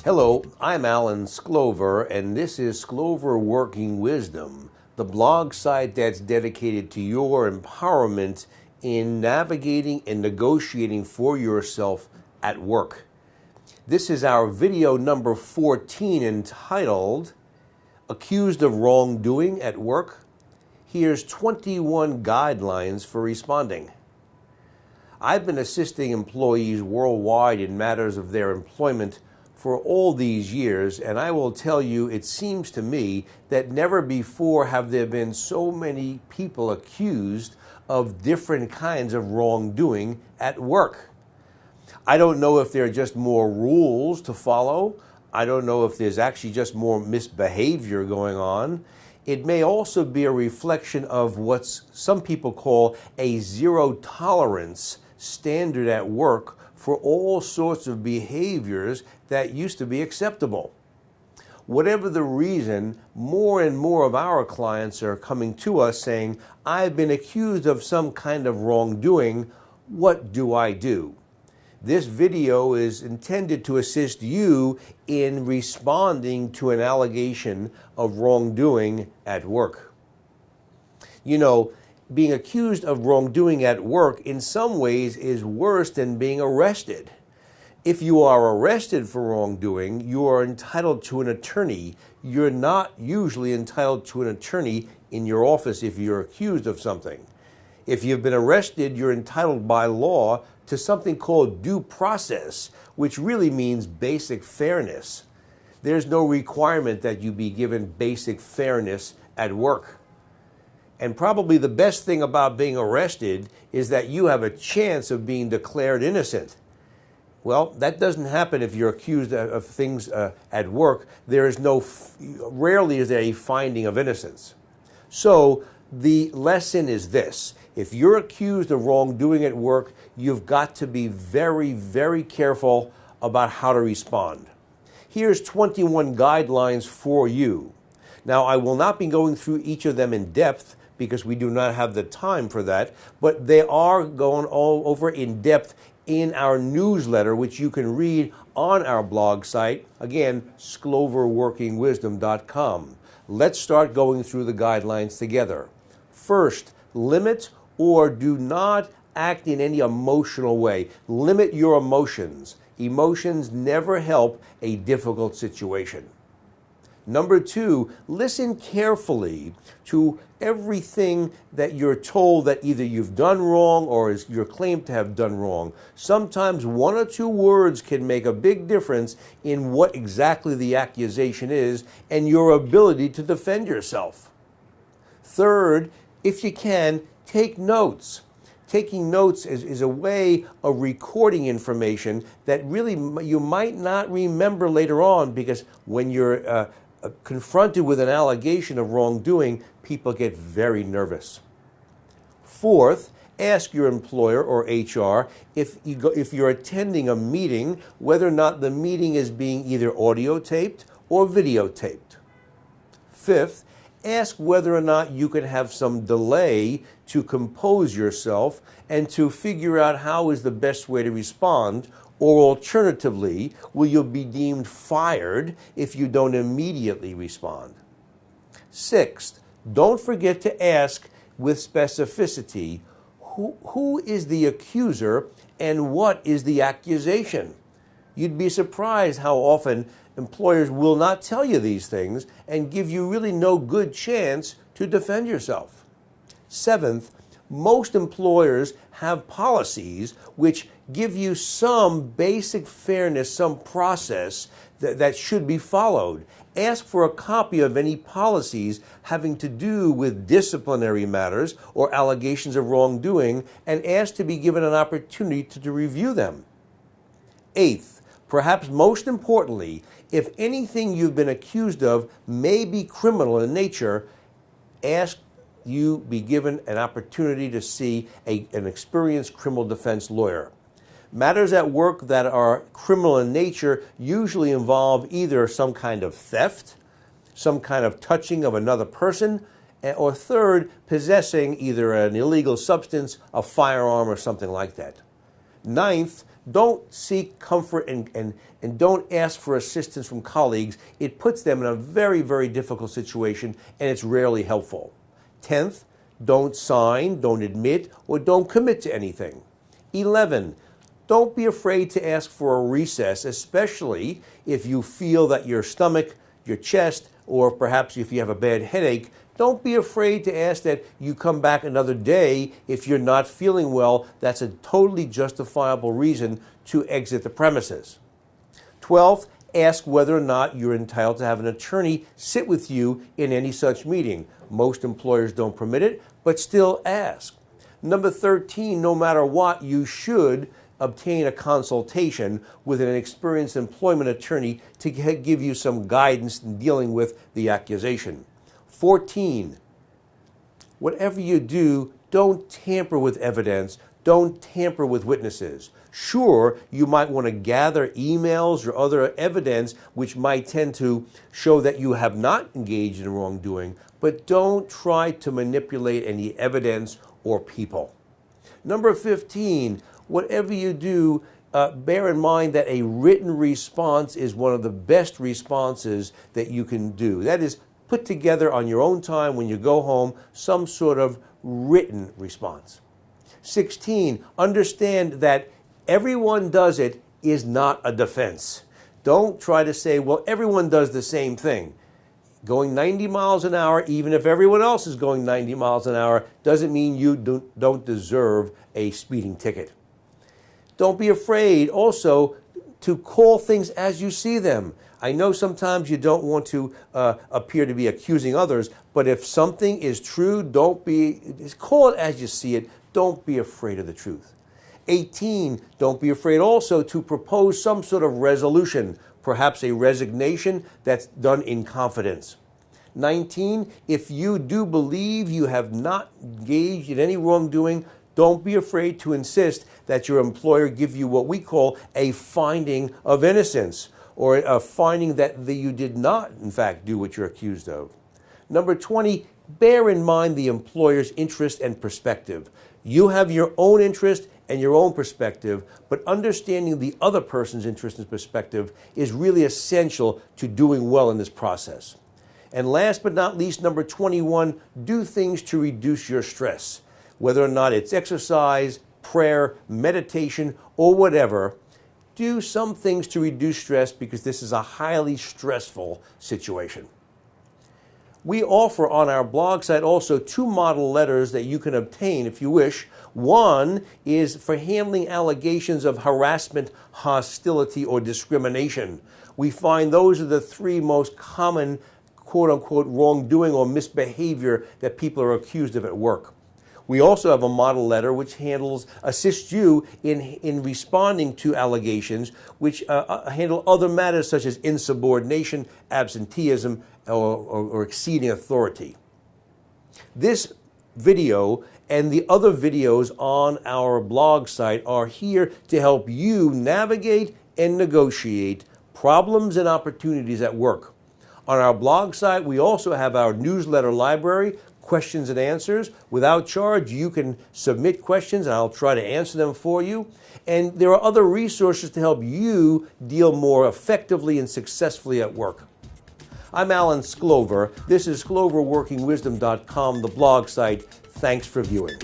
Hello, I'm Alan Sklover, and this is Sklover Working Wisdom, the blog site that's dedicated to your empowerment in navigating and negotiating for yourself at work. This is our video number 14 entitled, Accused of Wrongdoing at Work. Here's 21 guidelines for responding. I've been assisting employees worldwide in matters of their employment for all these years, and I will tell you, it seems to me that never before have there been so many people accused of different kinds of wrongdoing at work. I don't know if there are just more rules to follow. I don't know if there's actually just more misbehavior going on. It may also be a reflection of what some people call a zero tolerance standard at work for all sorts of behaviors that used to be acceptable. Whatever the reason, more and more of our clients are coming to us saying, I've been accused of some kind of wrongdoing. What do I do? This video is intended to assist you in responding to an allegation of wrongdoing at work. You know, being accused of wrongdoing at work in some ways is worse than being arrested. If you are arrested for wrongdoing, you are entitled to an attorney. You're not usually entitled to an attorney in your office if you're accused of something. If you've been arrested, you're entitled by law to something called due process, which really means basic fairness. There's no requirement that you be given basic fairness at work. And probably the best thing about being arrested is that you have a chance of being declared innocent. Well, that doesn't happen if you're accused of things at work. Rarely is there a finding of innocence. So the lesson is this. If you're accused of wrongdoing at work, you've got to be very, very careful about how to respond. Here's 21 guidelines for you. Now, I will not be going through each of them in depth because we do not have the time for that, but they are going all over in depth in our newsletter, which you can read on our blog site, again, skloverworkingwisdom.com. Let's start going through the guidelines together. First, limit or do not act in any emotional way. Limit your emotions. Emotions never help a difficult situation. Number two, listen carefully to everything that you're told that either you've done wrong or you're claimed to have done wrong. Sometimes one or two words can make a big difference in what exactly the accusation is and your ability to defend yourself. Third, if you can, take notes. Taking notes is a way of recording information that really you might not remember later on, because when you're confronted with an allegation of wrongdoing, people get very nervous. Fourth, ask your employer or HR if you're attending a meeting, whether or not the meeting is being either audio taped or videotaped. Fifth, ask whether or not you can have some delay to compose yourself and to figure out how is the best way to respond, or alternatively, will you be deemed fired if you don't immediately respond? Sixth, don't forget to ask with specificity, who is the accuser and what is the accusation? You'd be surprised how often employers will not tell you these things and give you really no good chance to defend yourself. Seventh, most employers have policies which give you some basic fairness, some process that should be followed. Ask for a copy of any policies having to do with disciplinary matters or allegations of wrongdoing, and ask to be given an opportunity to review them. Eighth, perhaps most importantly, if anything you've been accused of may be criminal in nature, ask you be given an opportunity to see an experienced criminal defense lawyer. Matters at work that are criminal in nature usually involve either some kind of theft, some kind of touching of another person, or third, possessing either an illegal substance, a firearm, or something like that. Ninth, Don't seek comfort and don't ask for assistance from colleagues. It puts them in a very, very difficult situation, and it's rarely helpful. 10th, don't sign, don't admit, or don't commit to anything. 11, don't be afraid to ask for a recess, especially if you feel that your stomach, your chest, or perhaps if you have a bad headache. Don't be afraid to ask that you come back another day if you're not feeling well. That's a totally justifiable reason to exit the premises. 12th, ask whether or not you're entitled to have an attorney sit with you in any such meeting. Most employers don't permit it, but still ask. Number 13, no matter what, you should obtain a consultation with an experienced employment attorney to give you some guidance in dealing with the accusation. 14, whatever you do, don't tamper with evidence. Don't tamper with witnesses. Sure, you might want to gather emails or other evidence which might tend to show that you have not engaged in wrongdoing, but don't try to manipulate any evidence or people. Number 15, whatever you do, bear in mind that a written response is one of the best responses that you can do. That is, put together on your own time when you go home some sort of written response. 16, understand that everyone does it is not a defense. Don't try to say, well, everyone does the same thing. Going 90 miles an hour, even if everyone else is going 90 miles an hour, doesn't mean you don't deserve a speeding ticket. Don't be afraid also to call things as you see them. I know sometimes you don't want to appear to be accusing others, but if something is true, just call it as you see it. Don't be afraid of the truth. 18, don't be afraid also to propose some sort of resolution, perhaps a resignation that's done in confidence. 19, if you do believe you have not engaged in any wrongdoing, don't be afraid to insist that your employer give you what we call a finding of innocence, or a finding that you did not, in fact, do what you're accused of. Number 20, bear in mind the employer's interest and perspective. You have your own interest and your own perspective, but understanding the other person's interest and perspective is really essential to doing well in this process. And last but not least, number 21, do things to reduce your stress. Whether or not it's exercise, prayer, meditation, or whatever, do some things to reduce stress because this is a highly stressful situation. We offer on our blog site also 2 model letters that you can obtain if you wish. One is for handling allegations of harassment, hostility, or discrimination. We find those are the 3 most common quote-unquote wrongdoing or misbehavior that people are accused of at work. We also have a model letter which assists you in responding to allegations which handle other matters such as insubordination, absenteeism, or exceeding authority. This video and the other videos on our blog site are here to help you navigate and negotiate problems and opportunities at work. On our blog site, we also have our newsletter library, questions and answers. Without charge, you can submit questions and I'll try to answer them for you. And there are other resources to help you deal more effectively and successfully at work. I'm Alan Sklover. This is SkloverWorkingWisdom.com, the blog site. Thanks for viewing.